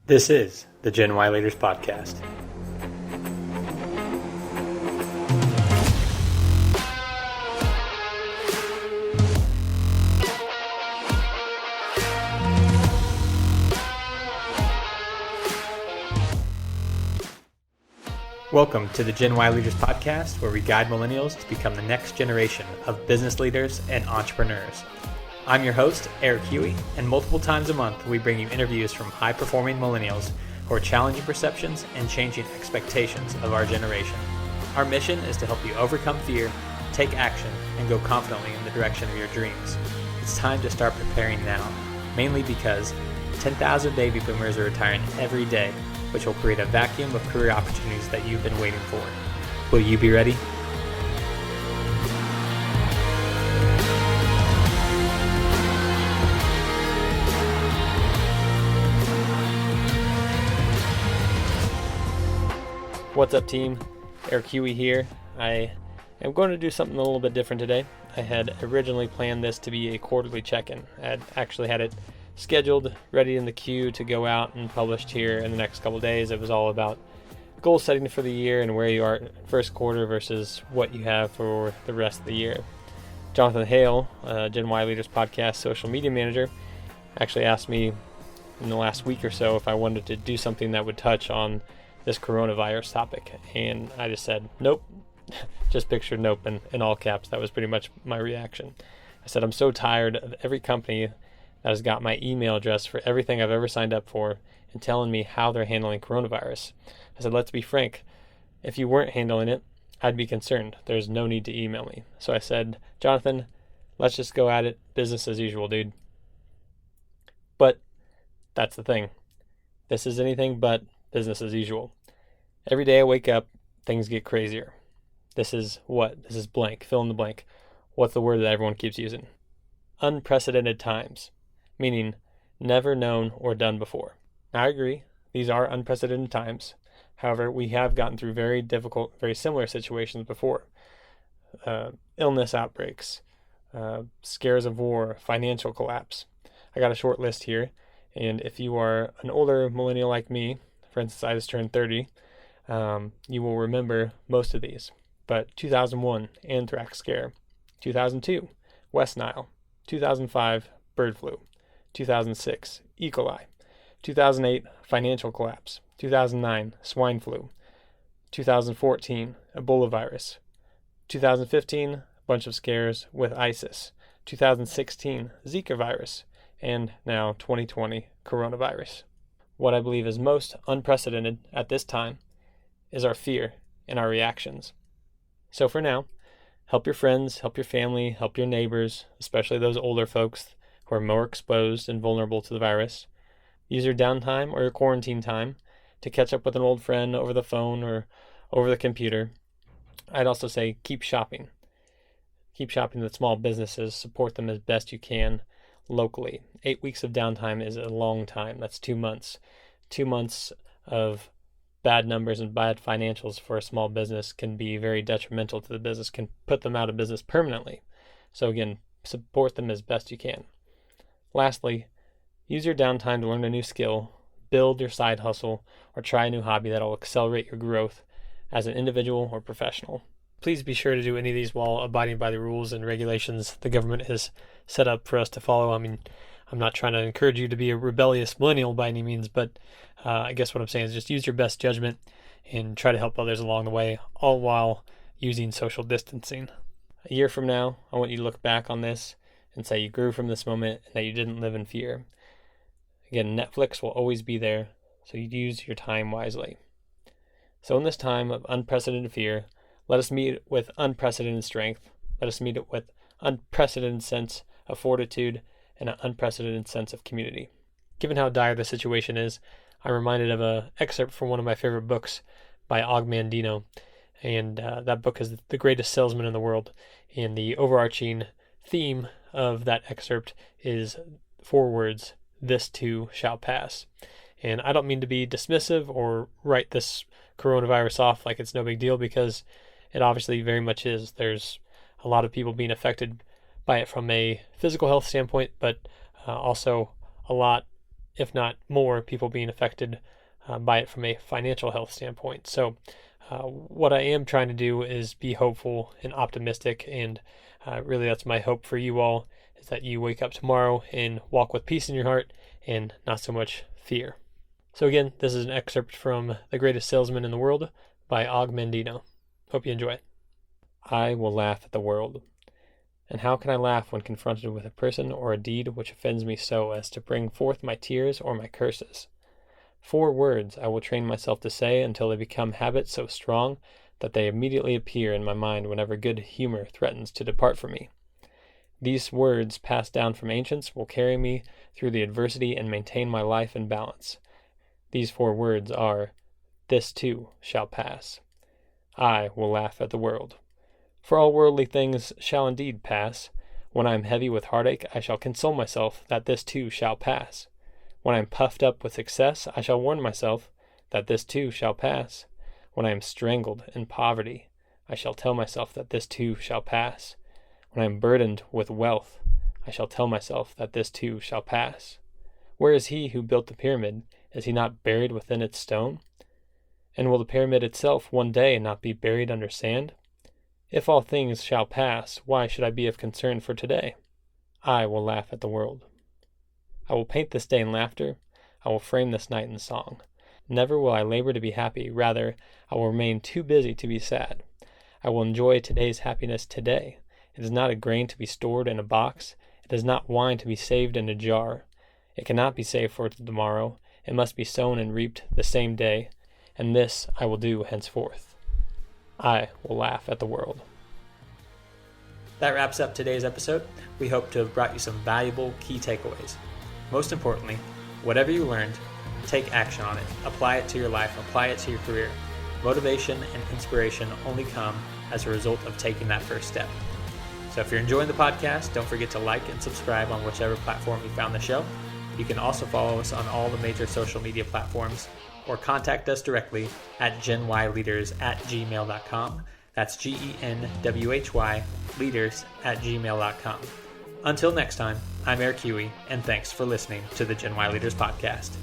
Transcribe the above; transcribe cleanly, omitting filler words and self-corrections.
This is the Gen Y Leaders Podcast. Welcome to the Gen Y Leaders Podcast, where we guide millennials to become the next generation of business leaders and entrepreneurs. I'm your host, Eric Hughey, and multiple times a month we bring you interviews from high-performing millennials who are challenging perceptions and changing expectations of our generation. Our mission is to help you overcome fear, take action, and go confidently in the direction of your dreams. It's time to start preparing now, mainly because 10,000 baby boomers are retiring every day, which will create a vacuum of career opportunities that you've been waiting for. Will you be ready? What's up, team? Eric Hughey here. I am going to do something a little bit different today. I had originally planned this to be a quarterly check-in. I had actually had it scheduled, ready in the queue to go out and published here in the next couple days. It was all about goal setting for the year and where you are first quarter versus what you have for the rest of the year. Jonathan Hale, Gen Y Leaders Podcast social media manager, actually asked me in the last week or so if I wanted to do something that would touch on this coronavirus topic, and I just said nope. Just pictured nope in all caps. That was pretty much my reaction. I said I'm so tired of every company that has got my email address for everything I've ever signed up for and telling me how they're handling coronavirus. I said, let's be frank, if you weren't handling it, I'd be concerned. There's no need to email me. So I said, Jonathan, let's just go at it, business as usual, dude. But that's the thing. This is anything but business as usual. Every day I wake up, things get crazier. This is what? This is blank. Fill in the blank. What's the word that everyone keeps using? Unprecedented times, meaning never known or done before. Now, I agree. These are unprecedented times. However, we have gotten through very difficult, very similar situations before. Illness outbreaks, scares of war, financial collapse. I got a short list here. And if you are an older millennial like me, for instance, I just turned 30, you will remember most of these. But 2001, anthrax scare. 2002, West Nile. 2005, bird flu. 2006, E. coli. 2008, financial collapse. 2009, swine flu. 2014, Ebola virus. 2015, a bunch of scares with ISIS. 2016, Zika virus. And now 2020, coronavirus. What I believe is most unprecedented at this time is our fear and our reactions. So for now, help your friends, help your family, help your neighbors, especially those older folks who are more exposed and vulnerable to the virus. Use your downtime or your quarantine time to catch up with an old friend over the phone or over the computer. I'd also say keep shopping. Keep shopping with small businesses, support them as best you can locally. 8 weeks of downtime is a long time. That's 2 months. 2 months of bad numbers and bad financials for a small business can be very detrimental to the business, can put them out of business permanently. So again, support them as best you can. Lastly, use your downtime to learn a new skill, build your side hustle, or try a new hobby that will accelerate your growth as an individual or professional. Please be sure to do any of these while abiding by the rules and regulations the government has set up for us to follow. I mean, I'm not trying to encourage you to be a rebellious millennial by any means, but I guess what I'm saying is just use your best judgment and try to help others along the way, all while using social distancing. A year from now, I want you to look back on this and say you grew from this moment and that you didn't live in fear. Again, Netflix will always be there, so you use your time wisely. So in this time of unprecedented fear, let us meet it with unprecedented strength. Let us meet it with unprecedented sense of fortitude and an unprecedented sense of community. Given how dire the situation is, I'm reminded of an excerpt from one of my favorite books by Og Mandino. And that book is The Greatest Salesman in the World. And the overarching theme of that excerpt is 4 words, this too shall pass. And I don't mean to be dismissive or write this coronavirus off like it's no big deal, because it obviously very much is. There's a lot of people being affected by it from a physical health standpoint, but also a lot if not more, people being affected by it from a financial health standpoint. So what I am trying to do is be hopeful and optimistic, and really that's my hope for you all, is that you wake up tomorrow and walk with peace in your heart and not so much fear. So again, this is an excerpt from The Greatest Salesman in the World by Og Mandino. Hope you enjoy it. I will laugh at the world. And how can I laugh when confronted with a person or a deed which offends me so as to bring forth my tears or my curses? 4 words I will train myself to say until they become habits so strong that they immediately appear in my mind whenever good humor threatens to depart from me. These words, passed down from ancients, will carry me through the adversity and maintain my life in balance. These 4 words are, "This too shall pass." I will laugh at the world. For all worldly things shall indeed pass. When I am heavy with heartache, I shall console myself that this too shall pass. When I am puffed up with success, I shall warn myself that this too shall pass. When I am strangled in poverty, I shall tell myself that this too shall pass. When I am burdened with wealth, I shall tell myself that this too shall pass. Where is he who built the pyramid? Is he not buried within its stone? And will the pyramid itself one day not be buried under sand? If all things shall pass, why should I be of concern for today? I will laugh at the world. I will paint this day in laughter. I will frame this night in song. Never will I labor to be happy. Rather, I will remain too busy to be sad. I will enjoy today's happiness today. It is not a grain to be stored in a box. It is not wine to be saved in a jar. It cannot be saved for tomorrow. It must be sown and reaped the same day. And this I will do henceforth. I will laugh at the world. That wraps up today's episode. We hope to have brought you some valuable key takeaways. Most importantly, whatever you learned, take action on it. Apply it to your life. Apply it to your career. Motivation and inspiration only come as a result of taking that first step. So if you're enjoying the podcast, don't forget to like and subscribe on whichever platform you found the show. You can also follow us on all the major social media platforms or contact us directly at genwhyleaders@gmail.com. That's GENWHY leaders@gmail.com. Until next time, I'm Eric Hughey, and thanks for listening to the Gen Y Leaders Podcast.